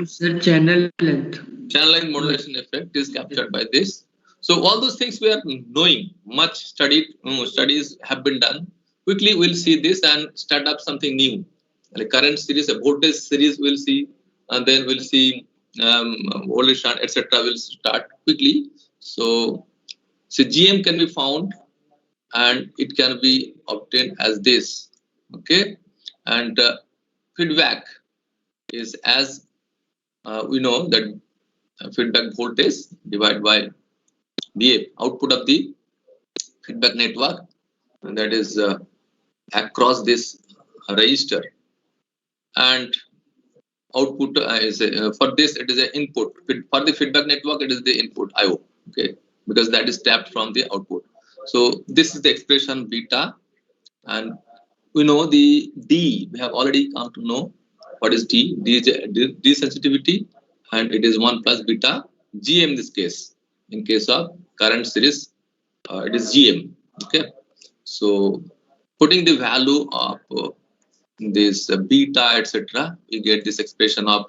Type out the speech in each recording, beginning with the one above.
Sir, channel length. Channel length modulation effect is captured by this. So all those things we are knowing, much studies have been done. Quickly we'll see this and start up something new. Like current series, a voltage series we'll see, and then we'll see voltage shunt, etc. will start quickly. So GM can be found and it can be obtained as this. Okay, and feedback is as we know that feedback voltage divided by the output of the feedback network, and that is across this register, and output is for this it is an input. For the feedback network it is the input IO, okay, because that is tapped from the output. So this is the expression beta, and we know the D, we have already come to know what is D. D is D sensitivity, and it is 1 plus beta GM in this case. In case of current series, it is GM. Okay, so putting the value of this beta, etc., we get this expression of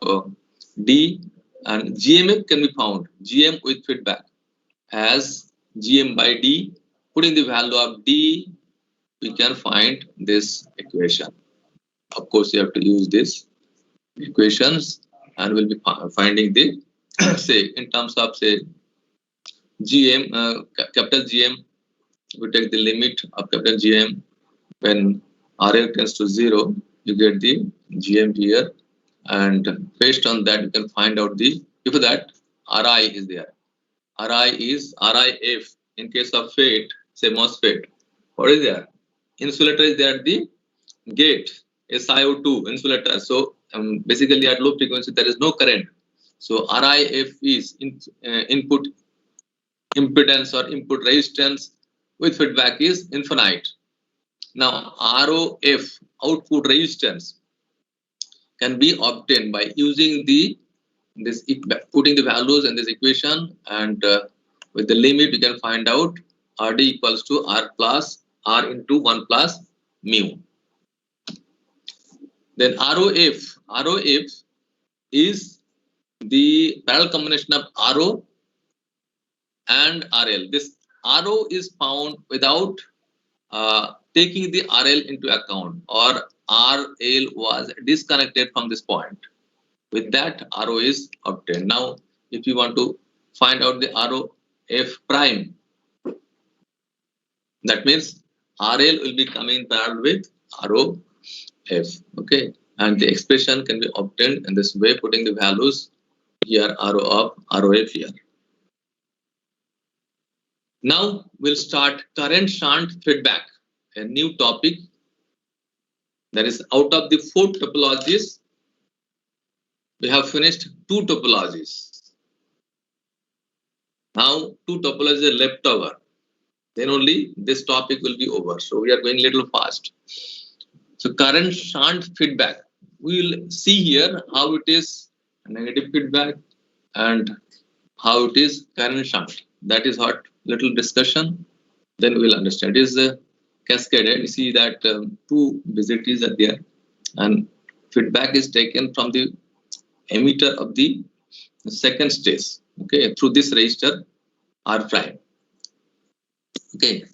D, and GMF can be found. GM with feedback as GM by D. Putting the value of D, we can find this equation. Of course, you have to use this equations, and we'll be finding the say in terms of say GM, capital GM. We take the limit of capital GM when RL tends to 0, you get the GM here, and based on that you can find out the, if that RI is there. RI is RIF. In case of FET, say MOSFET, what is there? Insulator is there at the gate, SiO2 insulator. So basically at low frequency there is no current. So RIF is input impedance or input resistance with feedback is infinite. Now ROF, output resistance, can be obtained by using putting the values in this equation, and with the limit we can find out RD equals to R plus R into 1 plus mu. Then ROF is the parallel combination of RO and RL. This RO is found without taking the RL into account, or RL was disconnected from this point. With that, RO is obtained. Now, if you want to find out the ROF prime, that means RL will be coming parallel with ROF. Okay, and the expression can be obtained in this way, putting the values here, ROF here. Now we'll start current shunt feedback, a new topic. That is, out of the 4 topologies, we have finished 2 topologies. Now 2 topologies are left over. Then only this topic will be over. So we are going a little fast. So current shunt feedback, we will see here how it is negative feedback and how it is current shunt. That is what little discussion. Then we'll understand. It is cascaded. You see that 2 visities are there, and feedback is taken from the emitter of the second stage. Okay, through this resistor R prime. Okay.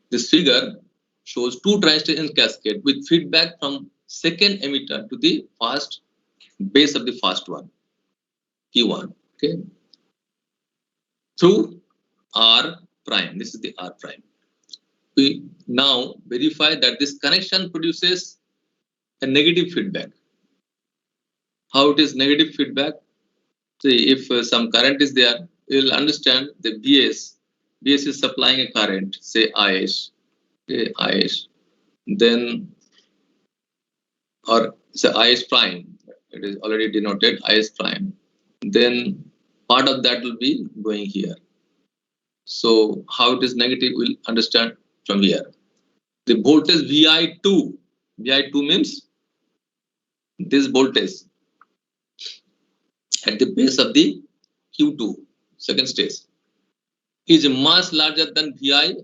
This figure shows 2 transistors in cascade with feedback from second emitter to the first base of the first one, Q1. Okay, through R prime. This is the R prime. We now verify that this connection produces a negative feedback. How it is negative feedback? See, if some current is there, you will understand the BS. BS is supplying a current, say IS. Okay, IS. Then, or say IS prime. It is already denoted IS prime. Then part of that will be going here. So how it is negative, we'll understand from here. The voltage VI2. VI2 means this voltage at the base of the Q2, second stage, is much larger than VI1.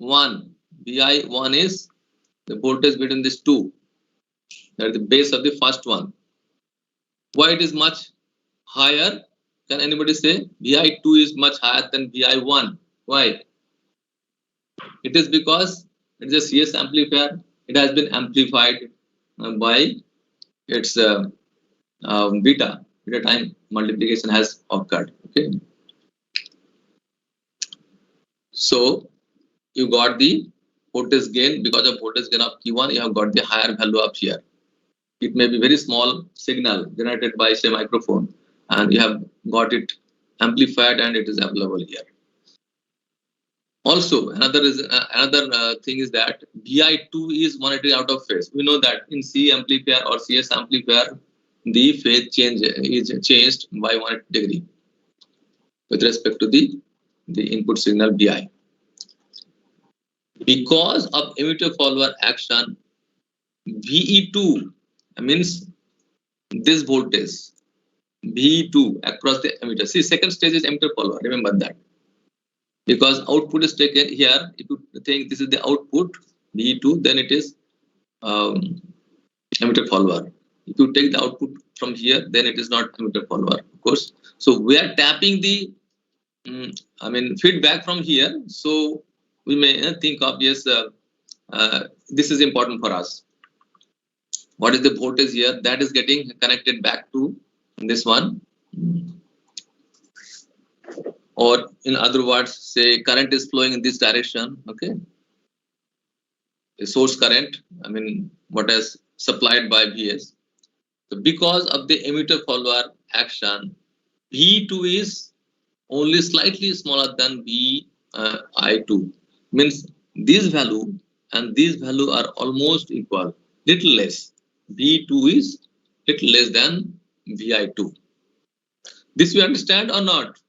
VI1 is the voltage between these two, that is the base of the first one. Why it is much higher? Can anybody say? Vi2 is much higher than Vi1. Why? It is because it is a CS amplifier. It has been amplified by its beta time multiplication has occurred. Okay. So you got the voltage gain. Because of voltage gain of Q1, you have got the higher value up here. It may be very small signal generated by say microphone, and you have got it amplified and it is available here. Also, another thing is that Vi2 is monetary out of phase. We know that in C amplifier or CS amplifier, the phase change is changed by 180 degree with respect to the input signal Vi. Because of emitter follower action, VE2 means this voltage VE2 across the emitter. See, second stage is emitter follower. Remember that. Because output is taken here. If you think this is the output VE2, then it is emitter follower. If you take the output from here, then it is not emitter follower, of course. So we are tapping the feedback from here. So we may think of, yes, this is important for us. What is the voltage here? That is getting connected back to this one. Or in other words, say current is flowing in this direction. Okay. The source current, what is supplied by Vs. So because of the emitter follower action, V2 is only slightly smaller than Vi2. Means this value and this value are almost equal, little less. V2 is little less than Vi2. This you understand or not?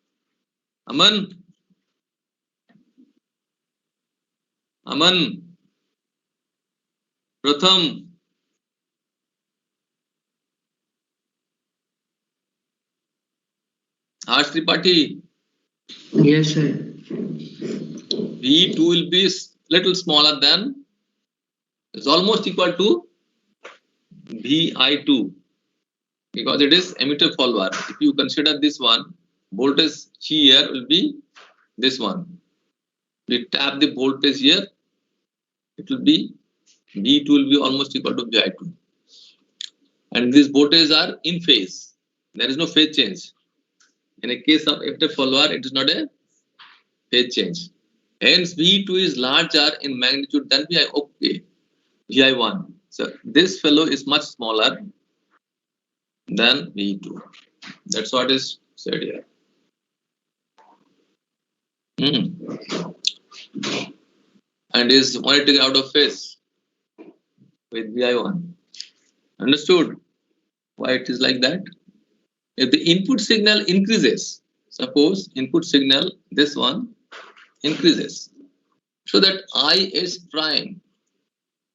Aman? Pratham? Harsh Tripathi? Yes, sir. V2 will be little smaller than, it's almost equal to Vi2 because it is emitter follower. If you consider this one, voltage here will be this one. We tap the voltage here, it will be V2 will be almost equal to Vi2. And these voltages are in phase. There is no phase change. In a case of emitter follower, it is not a phase change. Hence, V2 is larger in magnitude than Vi. Okay, Vi1. So this fellow is much smaller than V2. That's what is said here. And is 180 out of phase with Vi1. Understood why it is like that? If the input signal increases, suppose input signal, this one increases, so that Is prime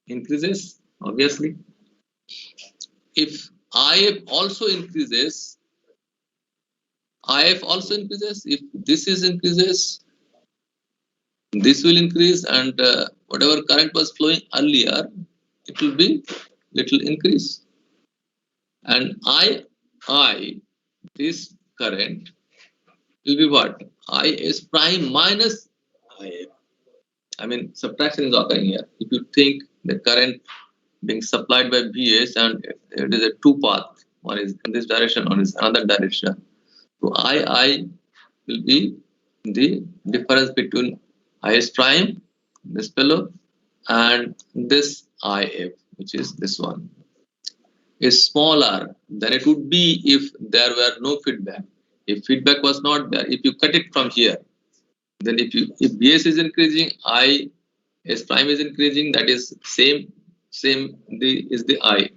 increases, obviously. If If also increases, if this is increases, this will increase, and whatever current was flowing earlier, it will be little increase. And this current will be what? Is prime minus If. Subtraction is occurring here. If you think the current being supplied by Vs and it is a two path, one is in this direction, one is another direction. So I will be the difference between Is prime, this fellow, and this If, which is this one, is smaller than it would be if there were no feedback. If feedback was not there, if you cut it from here, then if Bs is increasing, Is prime is increasing, that is same is the I.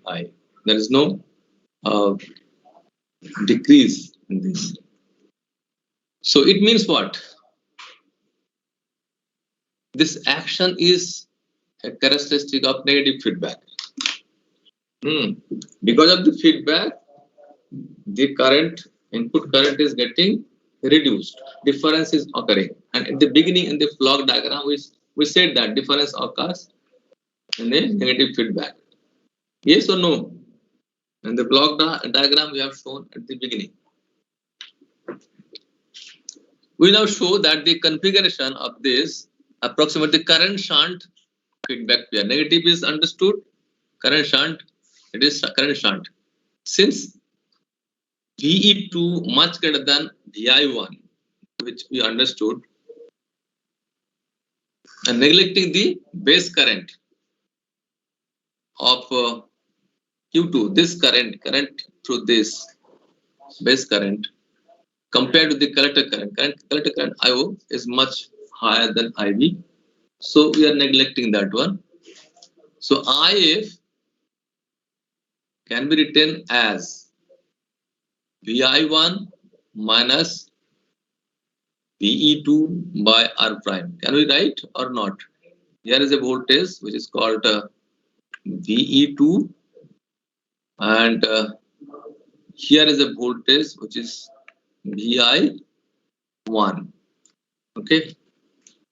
There is no decrease in this. So it means what? This action is a characteristic of negative feedback. Because of the feedback, the input current is getting reduced. Difference is occurring. And at the beginning in the flock diagram, we said that difference occurs in a negative feedback. Yes or no? And the block diagram we have shown at the beginning. We now show that the configuration of this approximate the current shunt feedback pair. Negative is understood, current shunt, it is current shunt. Since VE2 much greater than VI1, which we understood, and neglecting the base current of Q2, this current through this base current compared to the collector current, collector current IO is much higher than IV. So we are neglecting that one. So IF can be written as VI1 minus VE2 by R prime. Can we write or not? Here is a voltage which is called VE2, and here is a voltage which is VI1. Okay,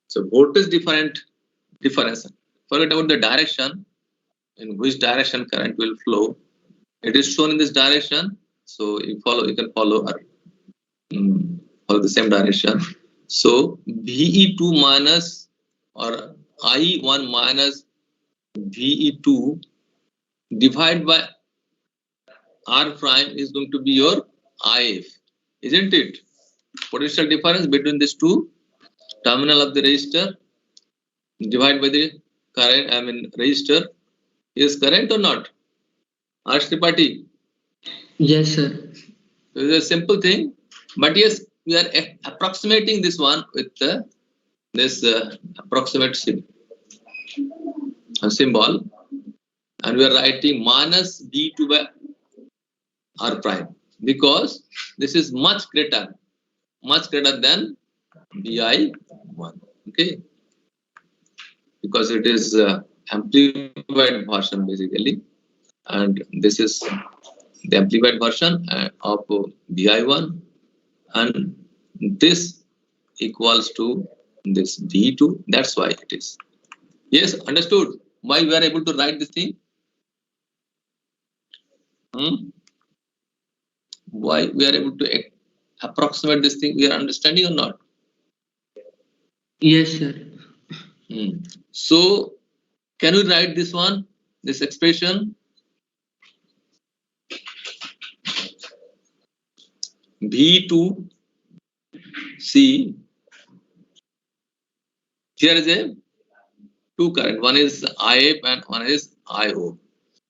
so voltage difference. Forget about the direction in which direction current will flow. It is shown in this direction, so you can follow the same direction. So VE2 minus or I1 minus VE2 divided by R prime is going to be your IF, isn't it? Potential difference between these two terminal of the resistor divided by the current, resistor is current or not? Arsh Tripathi. Yes, sir. So it's a simple thing, but yes, we are approximating this one with this approximate symbol, and we are writing minus V2 by R prime because this is much greater than VI1. Okay, because it is amplified version basically, and this is the amplified version of VI1, and this equals to this V2. That's why it is. Yes, understood. Why we are able to write this thing? Why we are able to approximate this thing? We are understanding or not? Yes, sir. So, can we write this one? This expression? V2 C. Here is a two current. One is IF and one is IO.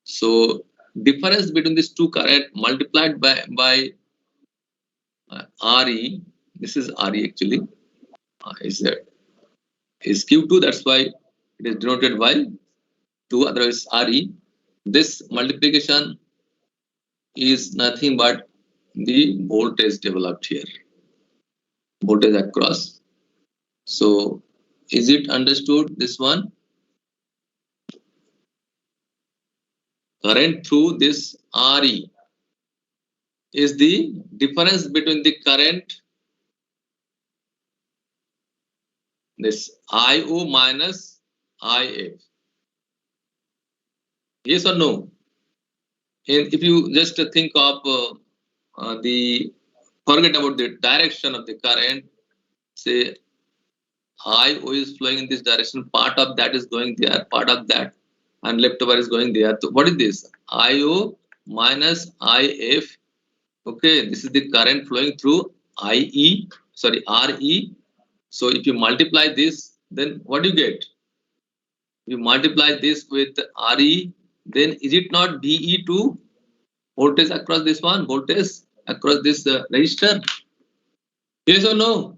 So difference between these two current multiplied by RE. This is RE actually. Is Q2. That's why it is denoted by 2. Otherwise RE. This multiplication is nothing but the voltage developed here. Voltage across. So is it understood, this one? Current through this RE is the difference between the current, this IO minus IF. Yes or no? And if you just think of forget about the direction of the current, say IO is flowing in this direction, part of that is going there, part of that and leftover is going there. So what is this? IO minus IF. Okay, this is the current flowing through RE. So if you multiply this, then what do you get? You multiply this with RE, then is it not VE2? Voltage across this one, voltage across this resistor? Yes or no?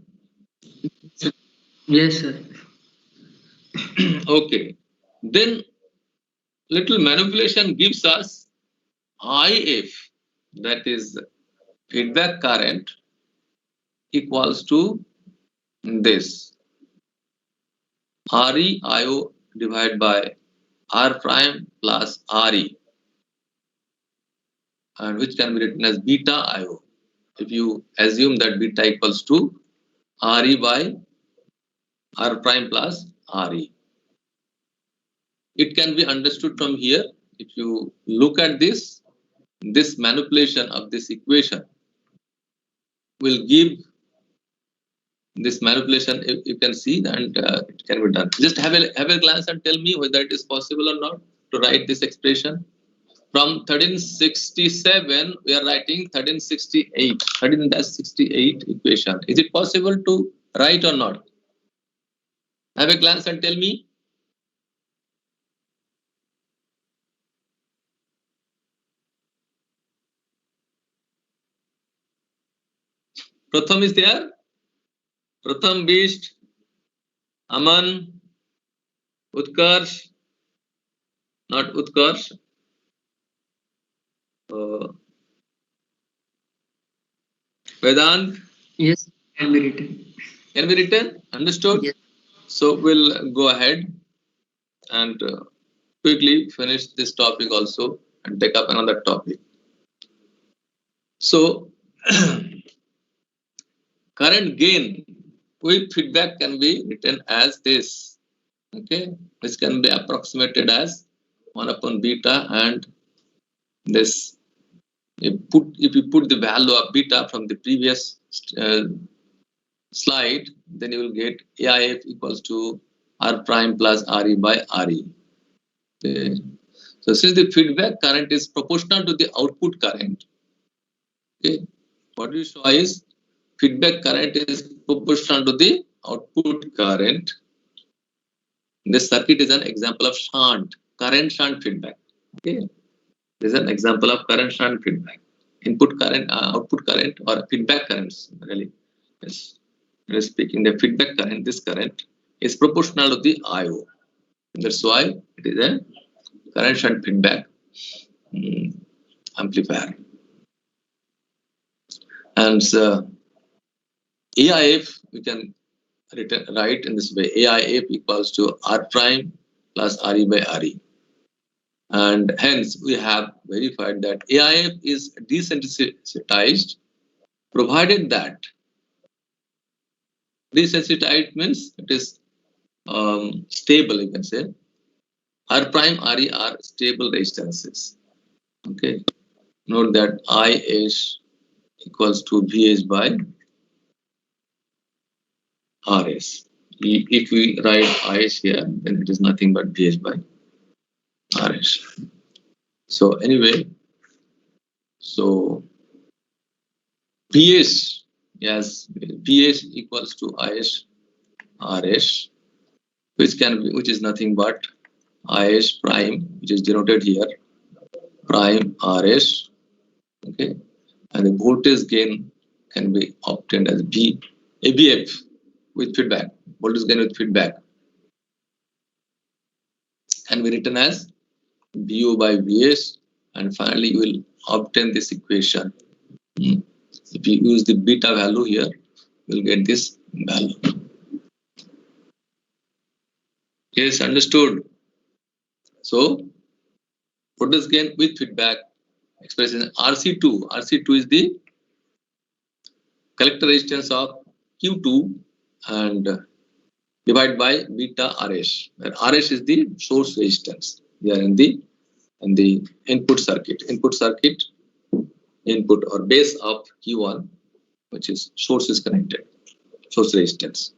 Yes, sir. Okay, then little manipulation gives us IF, that is feedback current, equals to this RE IO divided by R prime plus RE, and which can be written as beta IO. If you assume that beta equals to RE by R prime plus RE. it can be understood from here. If you look at this manipulation of this equation will give this manipulation. You can see, and it can be done. Just have a glance and tell me whether it is possible or not to write this expression. From 1367, we are writing 1368, 13-68 equation. Is it possible to write or not? Have a glance and tell me. Pratham is there. Pratham, Beast, Aman, Utkarsh, not Utkarsh. Vedant. Yes, can be written. Can be written? Understood? Yes. So we'll go ahead and quickly finish this topic also and take up another topic. So current gain with feedback can be written as this, okay, which can be approximated as 1 upon beta, and this, if you put the value of beta from the previous slide, then you will get AIF equals to R prime plus RE by RE. Okay. So since the feedback current is proportional to the output current, okay, what we saw is feedback current is proportional to the output current. This circuit is an example of current shunt feedback. Okay, this is an example of current shunt feedback. Input current, output current, or feedback currents. Really, yes. We're speaking the feedback current. This current is proportional to the I/O. That's why it is a current shunt feedback amplifier. And AIF we can write in this way: AIF equals to R prime plus RE by RE. And hence we have verified that AIF is desensitized, provided that desensitized means it is stable, you can say. R prime RE are stable resistances. Okay, note that IH equals to VH by RS. If we write IH here, then it is nothing but VH by RS. So anyway, so VH, yes, VH equals to IH RS, which is nothing but IH prime, which is denoted here, prime RS. Okay, and the voltage gain can be obtained as ABF with feedback. Voltage gain with feedback can be written as VO by VS, and finally you will obtain this equation. If you use the beta value here, you will get this value. Yes, understood. So voltage gain with feedback expressed in RC2. RC2 is the collector resistance of Q2 and divided by beta RS, where RS is the source resistance. We are in the input circuit. Input or base of Q1, which is source is connected, source resistance.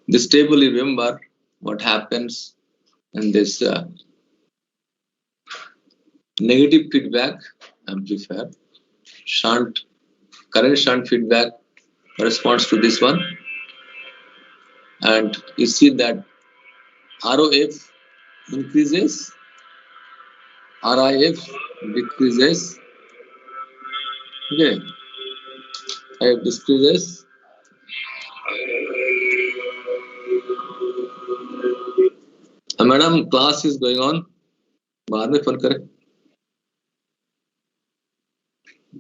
This table, you remember what happens in this negative feedback amplifier. Current shunt feedback corresponds to this one, and you see that ROF increases, RIF decreases. Okay, RIF decreases. Madam class is going on, बाद में phone करें,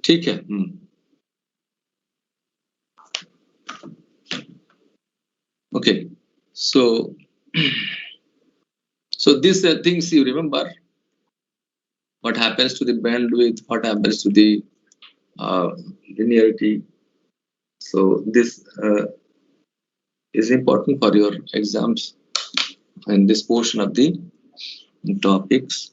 ठीक है. Okay, so these things you remember. What happens to the bandwidth? What happens to the linearity? So this is important for your exams. in this portion of the topics.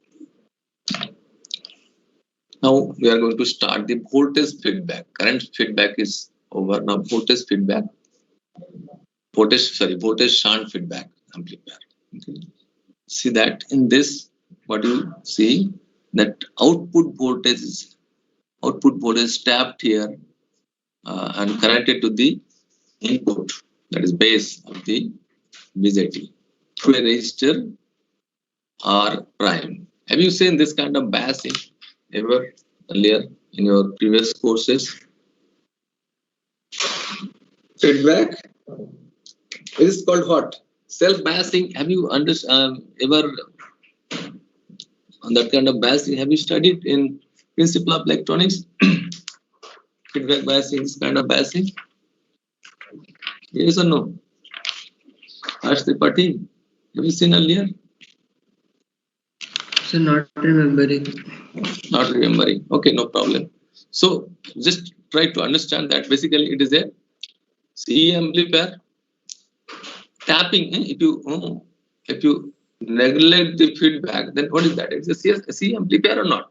Now we are going to start the voltage feedback. Current feedback is over. Now voltage feedback, voltage shunt feedback amplifier. Okay. See that in this, what you see, that output voltage is tapped here and connected to the input, that is base of the BJT, through a resistor R prime. Have you seen this kind of biasing ever earlier in your previous courses? Feedback is called what? Self biasing. Have you ever on that kind of biasing? Have you studied in principle of electronics? Feedback biasing, this kind of biasing. Yes or no? Ask the party. Have you seen earlier? So not remembering. Not remembering. Okay, no problem. So just try to understand that basically it is a CE amplifier tapping. If you neglect the feedback, then what is that? It's a CE amplifier or not?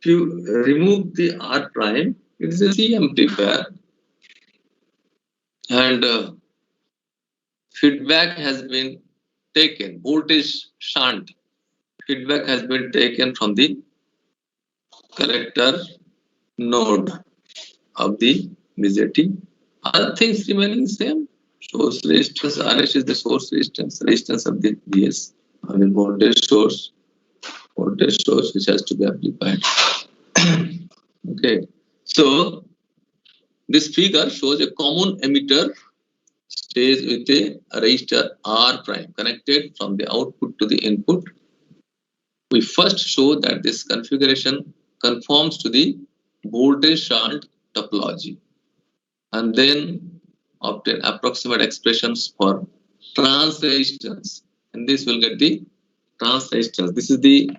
If you remove the R prime, it is a CE amplifier, and feedback has been taken. Voltage shunt feedback has been taken from the collector node of the BJT. Other things remaining same. Source resistance, RS is the source resistance of the BS. I mean voltage source which has to be amplified. Okay, so this figure shows a common emitter stays with a resistor R prime connected from the output to the input. We first show that this configuration conforms to the voltage shunt topology, and then obtain approximate expressions for trans resistance, and this will get the trans resistance. This is the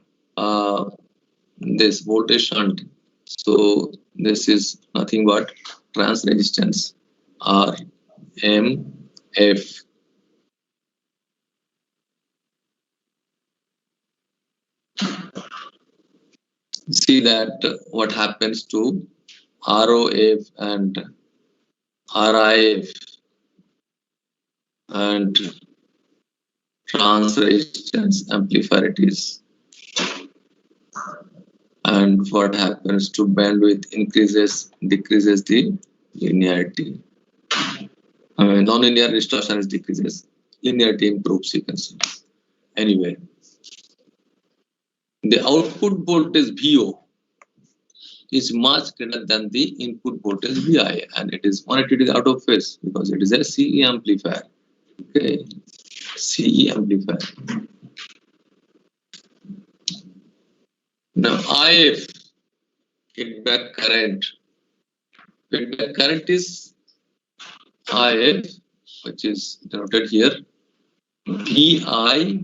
this voltage shunt. So this is nothing but trans resistance RMF. See that what happens to ROF and RIF and trans resistance amplifier it is, and what happens to bandwidth increases, decreases the linearity. Non-linear distortion is decreases, linearity improves, you can see. Anyway, the output voltage VO is much greater than the input voltage VI, and it is 180 degrees out of phase because it is a CE amplifier. Okay, CE amplifier. Now IF, feedback current. Feedback current is IF, which is denoted here. VI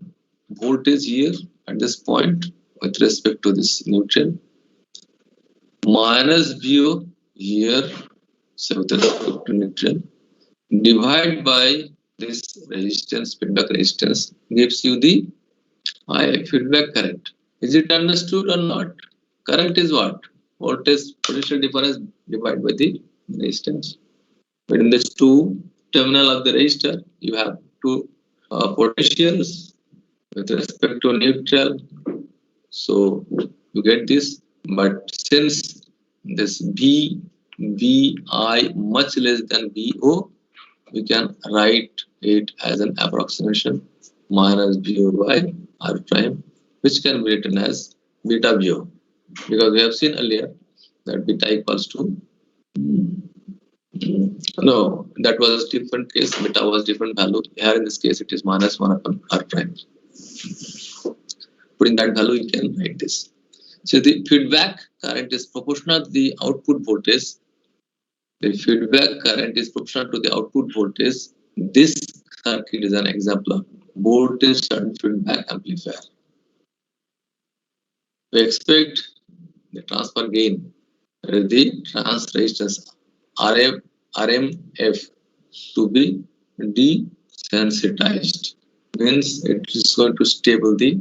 voltage here at this point with respect to this neutral, minus VO here, so with respect to neutral, divide by this resistance, feedback resistance, gives you the IF, feedback current. Is it understood or not? Current is what? Voltage potential difference divided by the resistance. But in this two terminal of the resistor, you have two potentials with respect to neutral. So you get this. But since this VI much less than VO, we can write it as an approximation minus VO by R prime, which can be written as beta VO, because we have seen earlier that beta equals to no, that was a different case. Beta was different value. Here in this case, it is minus 1 upon R prime. Putting that value, you can write this. So the feedback current is proportional to the output voltage. The feedback current is proportional to the output voltage. This circuit is an example of voltage shunt feedback amplifier. We expect the transfer gain, the trans resistance RMF to be D7 sensitized means it is going to stable the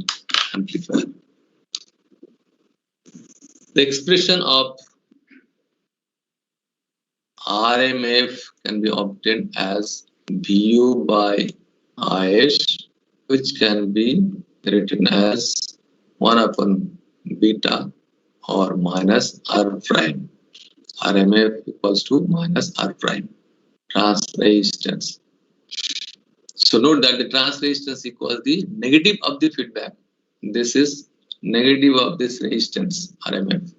amplifier. The expression of RMF can be obtained as VU by IS, which can be written as 1 upon beta or minus R prime. RMF equals to minus R prime. Transresistance. So note that the transresistance equals the negative of the feedback. This is negative of this resistance, RMF.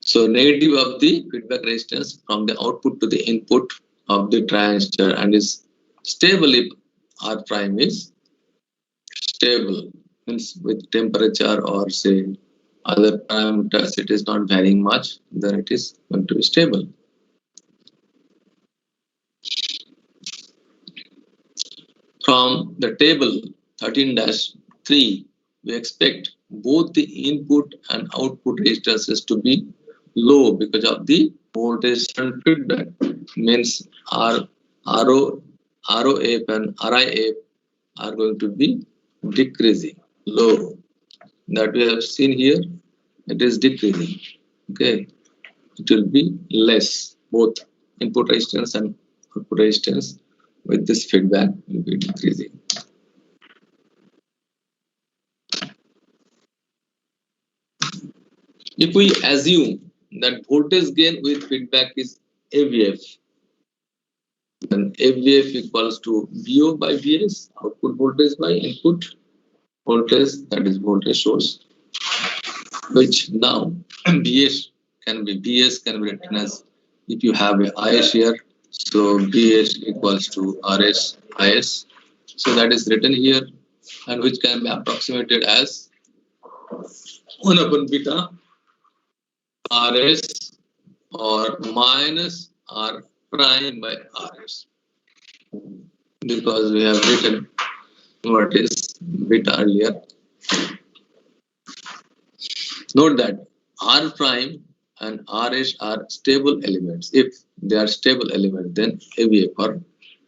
So negative of the feedback resistance from the output to the input of the transistor, and is stable if R prime is stable, means with temperature or say other parameters it is not varying much, then it is going to be stable. From the table 13-3, we expect both the input and output resistances to be low because of the voltage and feedback. Means ROF and RIF are going to be decreasing, low. That we have seen here, it is decreasing. Okay, it will be less. Both input resistance and output resistance with this feedback will be decreasing. If we assume that voltage gain with feedback is AVF, then AVF equals to VO by VS, output voltage by input voltage, that is voltage source, which now VS can be written as, if you have a IS here, so VS equals to RS IS. So that is written here, and which can be approximated as 1 upon beta RS or minus R prime by RS, because we have written what is beta earlier. Note that R prime and RS are stable elements. If they are stable elements, then AVF or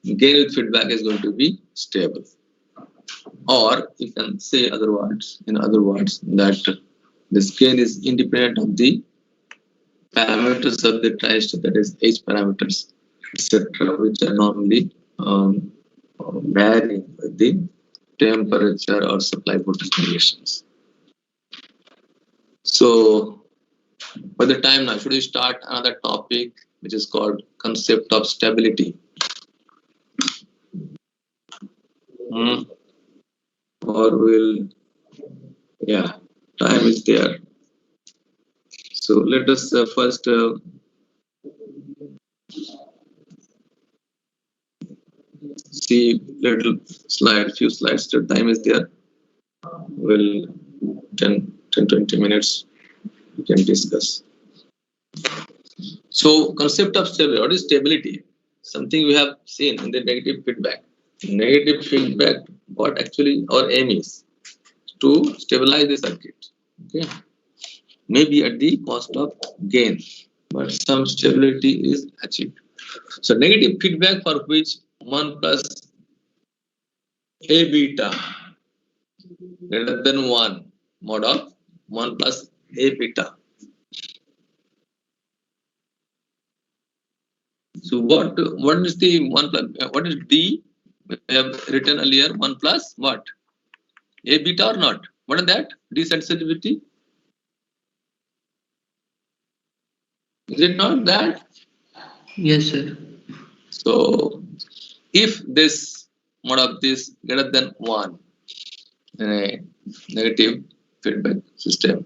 gain with feedback is going to be stable. Or you can say in other words, that this gain is independent of the parameters of the transistor, that is H parameters, etc., which are normally varying with the temperature or supply voltage conditions. So, by the time now, should we start another topic which is called concept of stability? Or will, yeah, time is there. So let us first see few slides. The time is there. Well, 10-20 minutes we can discuss. So concept of stability. What is stability? Something we have seen in the negative feedback. Negative feedback, what actually our aim is to stabilize the circuit. Okay, maybe at the cost of gain, but some stability is achieved. So negative feedback for which 1 plus A beta greater than 1 mod of 1 plus A beta. So what is the 1 plus, what is D? We have written earlier 1 plus what? A beta or not? What is that? D sensitivity? Is it not that? Yes, sir. So if this mod of this greater than 1 in a negative feedback system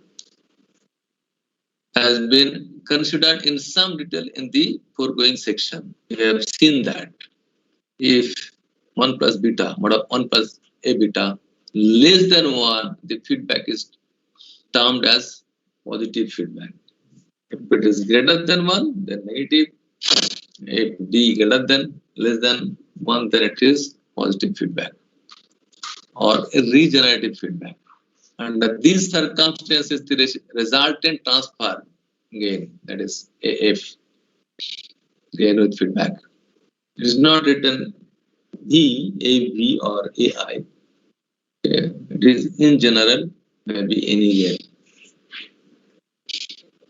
has been considered in some detail in the foregoing section. We have seen that if 1 plus beta mod of 1 plus A beta less than 1, the feedback is termed as positive feedback. If it is greater than 1, then negative. If D greater than less than 1, then it is positive feedback or a regenerative feedback. Under these circumstances, the resultant transfer gain, that is AF, gain with feedback. It is not written E, AV or AI. Okay. It is in general, maybe any gain,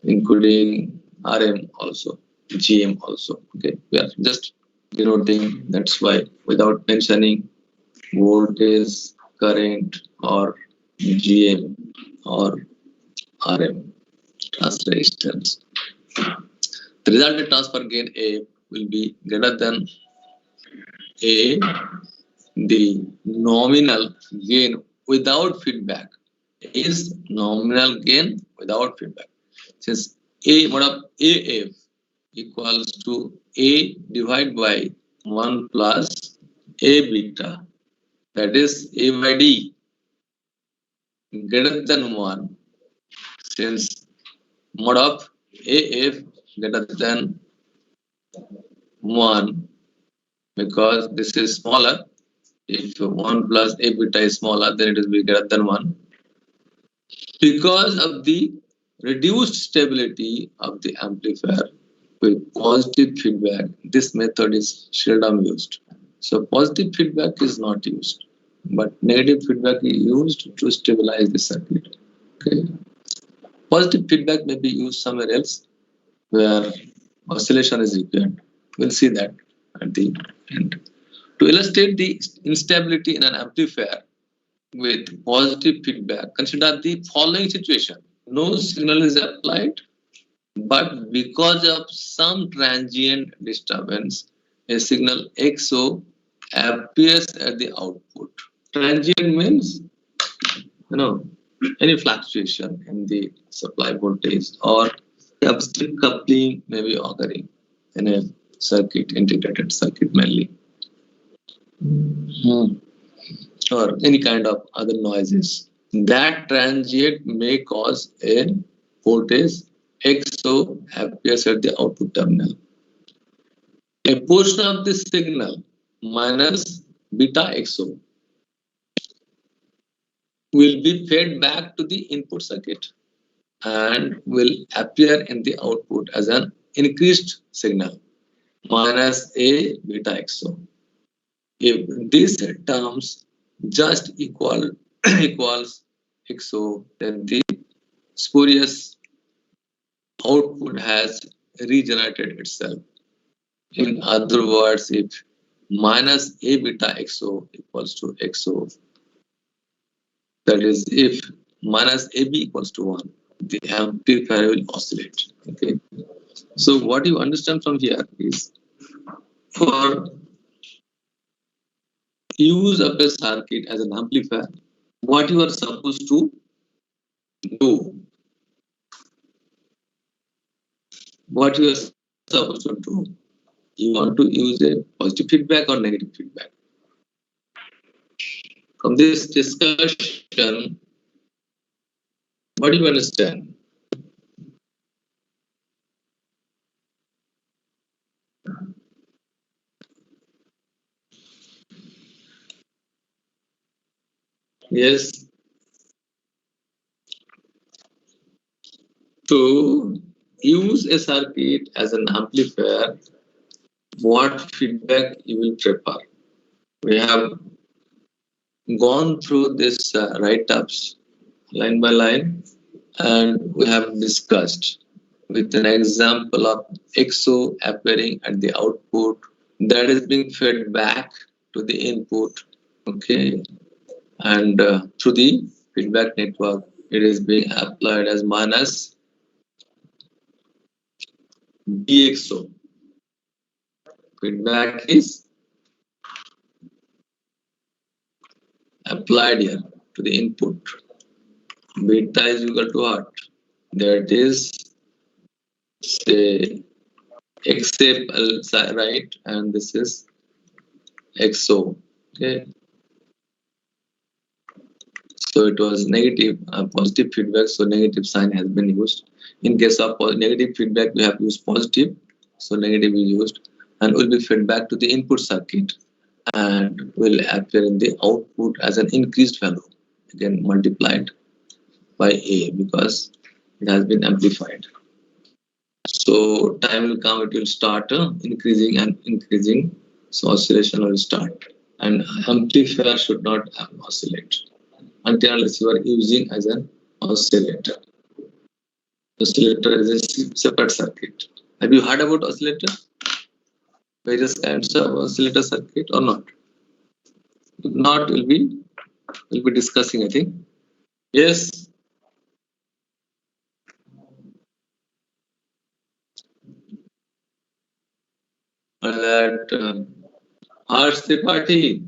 including RM also, GM also. Okay, we are just denoting. That's why without mentioning voltage, current, or GM or RM transfer resistance. The resultant transfer gain A will be greater than A, the nominal gain without feedback is nominal gain without feedback. Since A mod of AF equals to A divided by 1 plus A beta, that is A by D greater than 1, since mod of AF greater than 1, because this is smaller. If 1 plus A beta is smaller, then it will be greater than 1. Because of the reduced stability of the amplifier with positive feedback, this method is seldom used. So positive feedback is not used, but negative feedback is used to stabilize the circuit. Okay. Positive feedback may be used somewhere else where oscillation is required. We'll see that at the end. To illustrate the instability in an amplifier with positive feedback, consider the following situation. No signal is applied, but because of some transient disturbance, a signal XO appears at the output. Transient means, any fluctuation in the supply voltage or capacity coupling may be occurring in a circuit, integrated circuit mainly. Or any kind of other noises. That transient may cause a voltage XO appears at the output terminal. A portion of the signal minus beta XO will be fed back to the input circuit and will appear in the output as an increased signal minus A beta XO. If these terms just equals XO, then the spurious output has regenerated itself. In other words, if minus A beta XO equals to XO, that is, if minus AB equals to 1, the amplifier will oscillate. Okay. So what you understand from here is, for use of a circuit as an amplifier, what you are supposed to do, what you are supposed to do, you want to use a positive feedback or negative feedback. From this discussion, what do you understand? Yes. To use a circuit as an amplifier, what feedback you will prefer? We have gone through this write-ups line by line, and we have discussed with an example of XO appearing at the output that is being fed back to the input. Okay, and through the feedback network, it is being applied as minus BXO. Feedback is applied here to the input. Beta is equal to what? That is, say, XA, right? And this is XO. Okay. So it was negative, positive feedback. So negative sign has been used. In case of negative feedback, we have used positive. So negative is used and will be fed back to the input circuit and will appear in the output as an increased value, again multiplied by A, because it has been amplified. So time will come, it will start increasing and increasing. So oscillation will start. And amplifier should not oscillate until unless you are using as an oscillator. Oscillator is a separate circuit. Have you heard about oscillator? Various kinds of oscillator circuit or not? If not, we'll be discussing, I think. Yes. That Harsh Tripathi,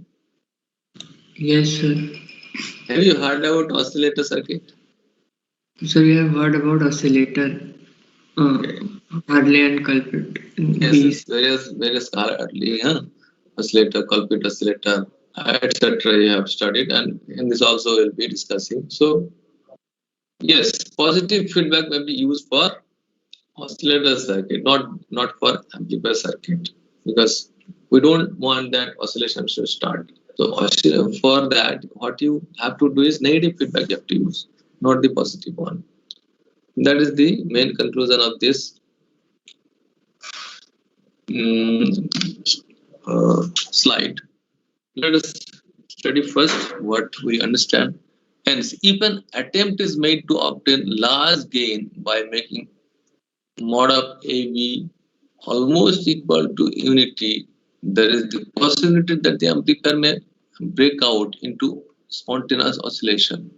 Yes, sir. have you heard about oscillator circuit? So we have heard about oscillator, Okay. Hartley and culprit. Yes, These. various Hartley, oscillator, culprit oscillator, etc. You have studied, and in this also we'll be discussing. So yes, positive feedback may be used for oscillator circuit, not for amplifier circuit, because we don't want that oscillation to start. So for that, what you have to do is negative feedback you have to use, not the positive one. That is the main conclusion of this slide. Let us study first what we understand. Hence, if an attempt is made to obtain large gain by making mod of AB almost equal to unity, there is the possibility that the amplifier may break out into spontaneous oscillation.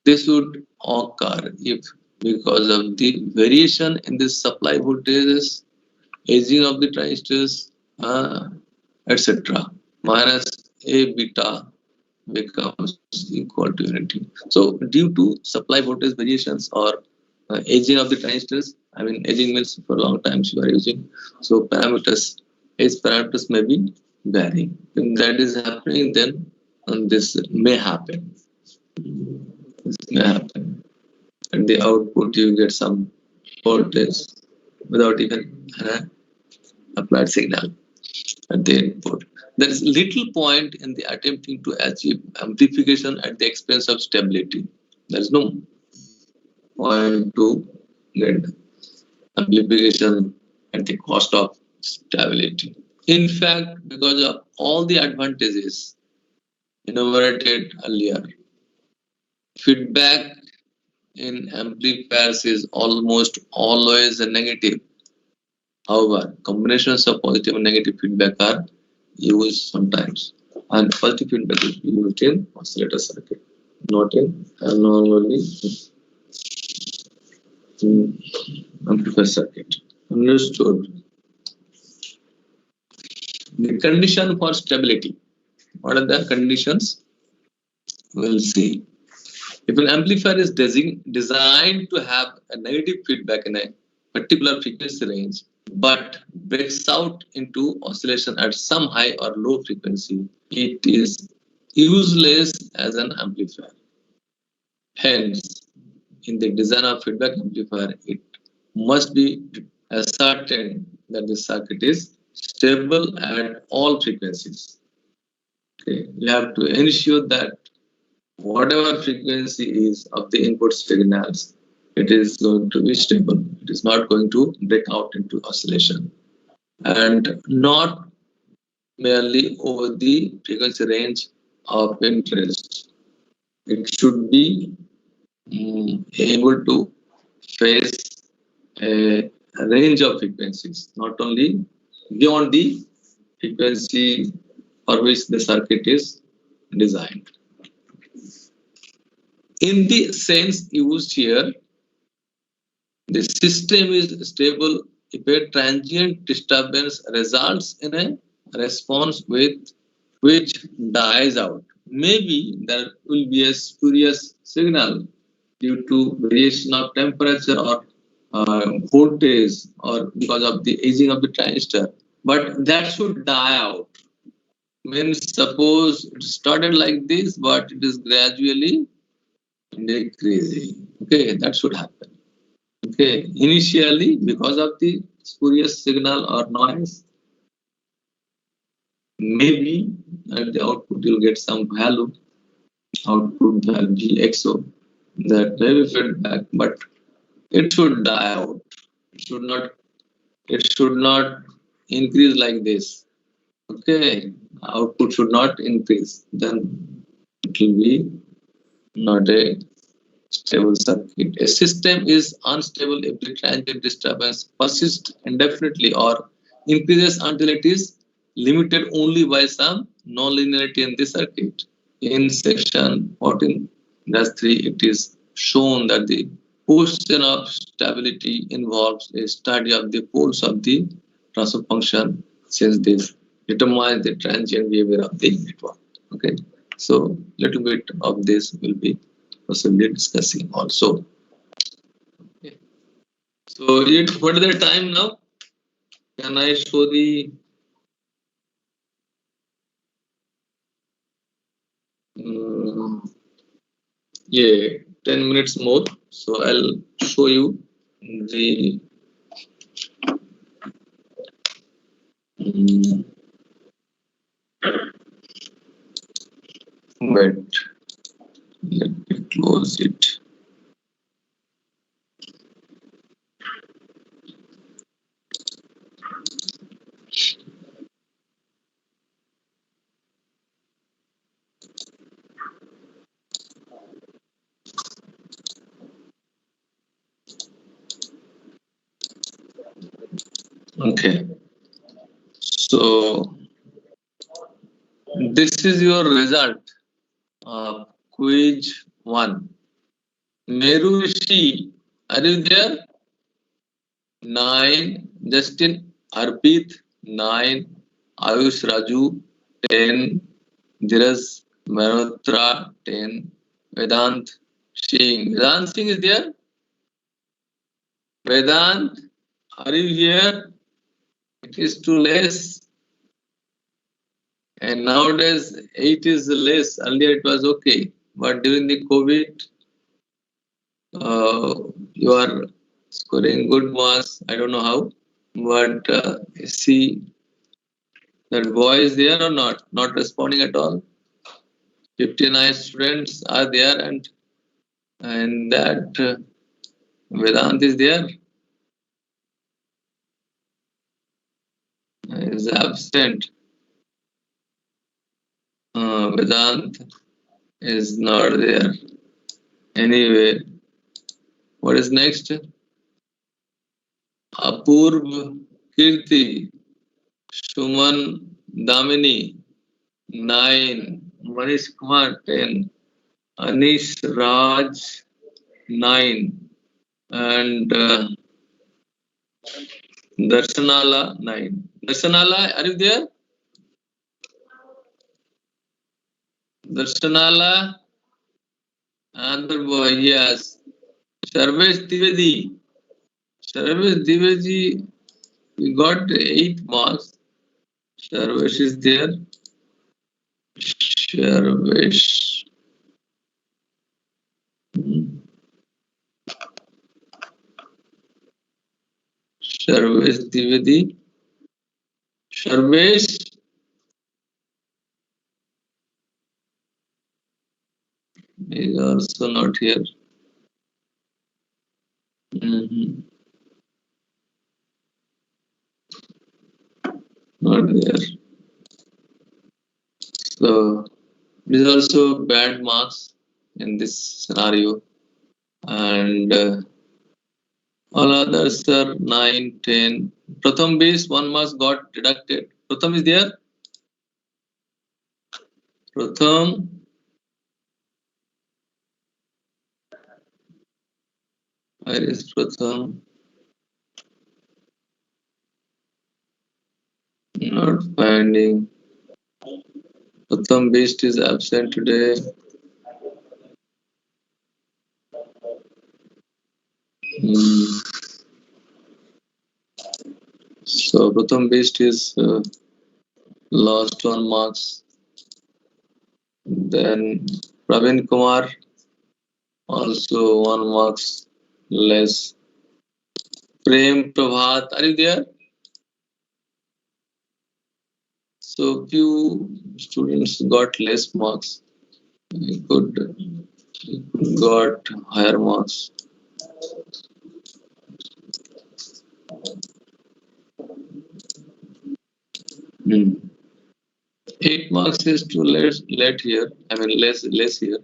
This would occur if, because of the variation in the supply voltages, aging of the transistors, etc., minus A beta becomes equal to unity. So, due to supply voltage variations or aging of the transistors, I mean, aging means for a long time you are using, so age parameters may be varying. If that is happening, then this may happen. This may happen. At the output, you get some voltage without even applied signal at the input. There is little point in the attempting to achieve amplification at the expense of stability. There is no point to get amplification at the cost of stability. In fact, because of all the advantages enumerated earlier, feedback in amplifiers is almost always a negative. However, combinations of positive and negative feedback are used sometimes, and positive feedback is used in oscillator circuit, not in normally in amplifier circuit. Understood. The condition for stability. What are the conditions? We'll see. If an amplifier is designed to have a negative feedback in a particular frequency range, but breaks out into oscillation at some high or low frequency, it is useless as an amplifier. Hence, in the design of feedback amplifier, it must be ascertained that the circuit is stable at all frequencies. Okay. You have to ensure that whatever frequency is of the input signals, it is going to be stable. It is not going to break out into oscillation. And not merely over the frequency range of interest. It should be able to face a range of frequencies, not only beyond the frequency for which the circuit is designed. In the sense used here, the system is stable if a transient disturbance results in a response with which dies out. Maybe there will be a spurious signal due to variation of temperature or voltage or because of the aging of the transistor, but that should die out. Means suppose it started like this, but it is gradually decreasing. Okay, that should happen. Okay, initially because of the spurious signal or noise, maybe at the output you'll get some value, output value GXO, that may be feedback, but it should die out. It should not it should not increase like this. Okay, output should not increase. Then it will be not a stable circuit. A system is unstable if the transient disturbance persists indefinitely or increases until it is limited only by some nonlinearity in the circuit. In section 14-3, it is shown that the question of stability involves a study of the poles of the transfer function, since this determines the transient behavior of the network. Okay, so little bit of this will be possibly discussing also. Okay. So what is the time now? Can I show the yeah, 10 minutes more? So I'll show you the wait. Let me close it. Okay. So this is your result of quiz 1. Meru Rishi, are you there? 9. Justin Arpit, 9. Ayush Raju, 10. Dheeraj Malhotra, 10. Vedant Singh. Vedant Singh is there? Vedant, are you here? It is too less. And nowadays 8 is less. Earlier it was okay. But during the COVID, you are scoring good marks. I don't know how. But see, that boy is there or not? Not responding at all. 59 students are there, and that Vedant is there. Is absent. Vedant is not there. Anyway, what is next? Apurv Kirti, Suman Damini, 9. Manish Kumar, 10. Anish Raj, 9. And Darshanala, 9. Darshanala, are you there? Darshanala, another boy, yes. Sarvesh Divedi. Sarvesh Divedi, we got 8 marks. Sarvesh is there. Sarvesh. Sarvesh Divedi. Sarvesh. Is also not here. Not there. So it is also bad marks in this scenario. And all others are 9, 10. Pratham base, 1 marks got deducted. Pratham is there? Pratham. Where is Pratham? Not finding. Pratham Beast is absent today. So Pratham Beast is lost 1 marks. Then Praveen Kumar also 1 marks less. Prem Prabhat, are you there? So few students got less marks. He could got higher marks. 8 marks is too late here. I mean less here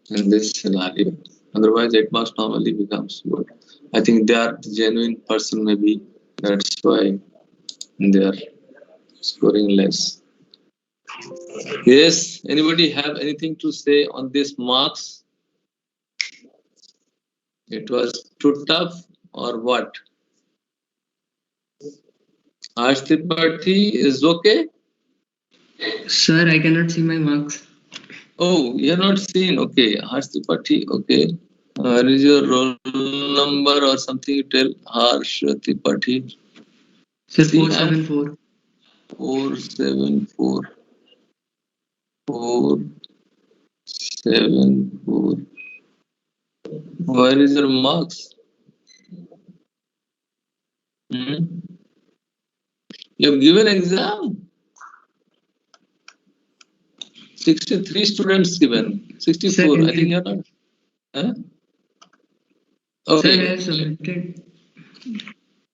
in this scenario. Otherwise, 8 marks normally becomes good. I think they are genuine person, maybe that's why they are scoring less. Yes, anybody have anything to say on this marks? It was too tough or what? Harsh Tripathi is okay? Sir, I cannot see my marks. Oh, you're not seen. Okay, Harsh Tripathi. Okay. Where is your roll number or something you tell? Harsh Tripathi. Sir, See, I'm 474. 474. 474. Where is your marks? You have given exam. 63 students given. 64. Sir, I think you're not. Huh? Sir, I Okay. have submitted.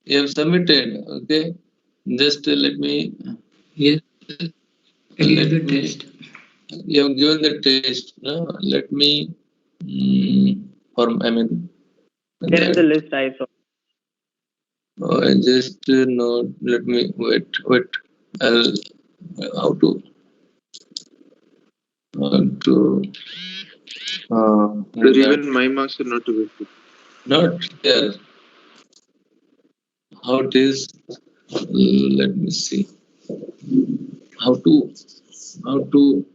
You have submitted. Okay. Just let me. Yes, I gave Let the me. test. You have given the test. No? Let me. I mean. There is a list I saw. Oh, I just no. Let me wait. I'll how to. Sir, even my marks are not available. Not there. How it is? Let me see. How to do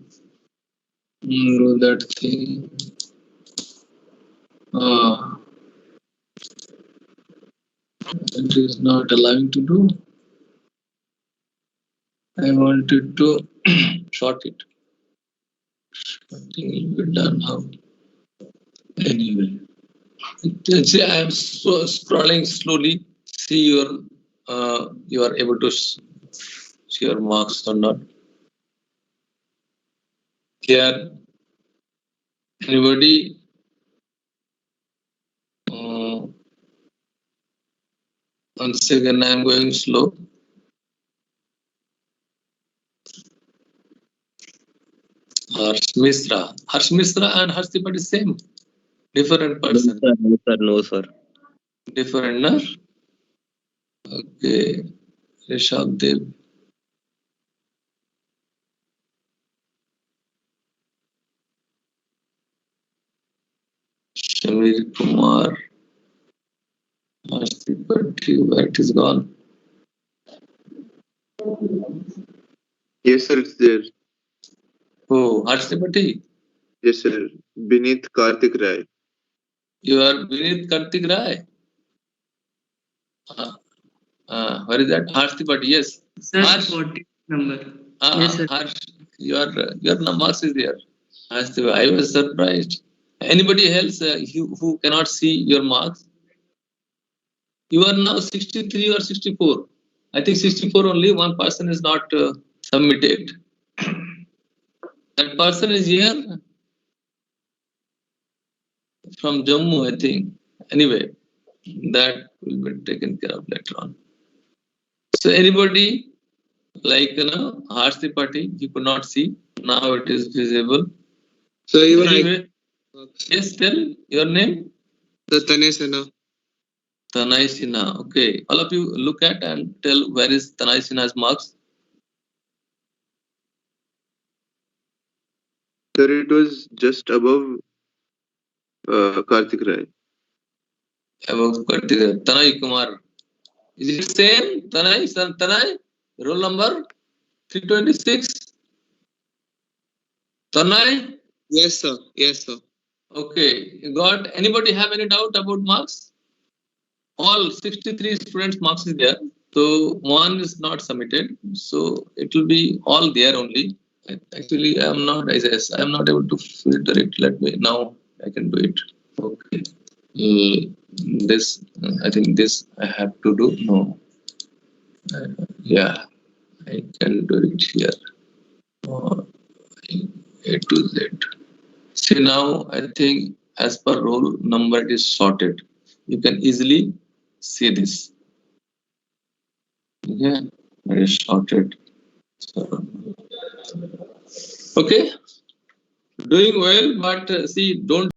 that thing? It is not allowing to do. I wanted to short it. Something will be done how. Anyway, see, I am so scrolling slowly. See you are able to see your marks or not. Here, anybody? Once again, I am going slow. Harsh Misra and Harsh Tripathi same. Different person. No, sir. Different, no? Okay. Rishabh Dev. Shamir Kumar. Harsh Tripathi, where it is gone? Yes, sir, it's there. Oh, Harsh Tripathi. Yes, sir. Beneath Karthik Rai. You are beneath Kartik Rai. Where is that? Harsh Tripathi, yes. Sir, Harsh. 40 number. Yes, sir. Harsh, your marks is there. Harsh Tripathi, I was surprised. Anybody else who cannot see your marks? You are now 63 or 64. I think 64 only. One person is not submitted. That person is here from Jammu, I think. Anyway, that will be taken care of later on. So anybody like Harsh Tripathi, you could not see. Now it is visible. So even anyway, yes, tell your name. The Tanay Sinha. Tanay Sinha. Okay, all of you look at and tell where is Tanay Sinha's marks. Sir, it was just above Karthik Rai. Above Karthik Rai. Tanay Kumar. Is it same? Tanay? Roll number 326. Tanay? Yes, sir. Yes, sir. Okay. Got anybody have any doubt about marks? All 63 students' marks is there. So one is not submitted. So it will be all there only. Actually, I am not able to filter it. Let me now. I can do it. Okay. This I think this I have to do. No. Yeah, I can do it here. A to Z. See now, I think as per roll number it is sorted. You can easily see this. Okay, it is sorted. Okay, doing well, but see, don't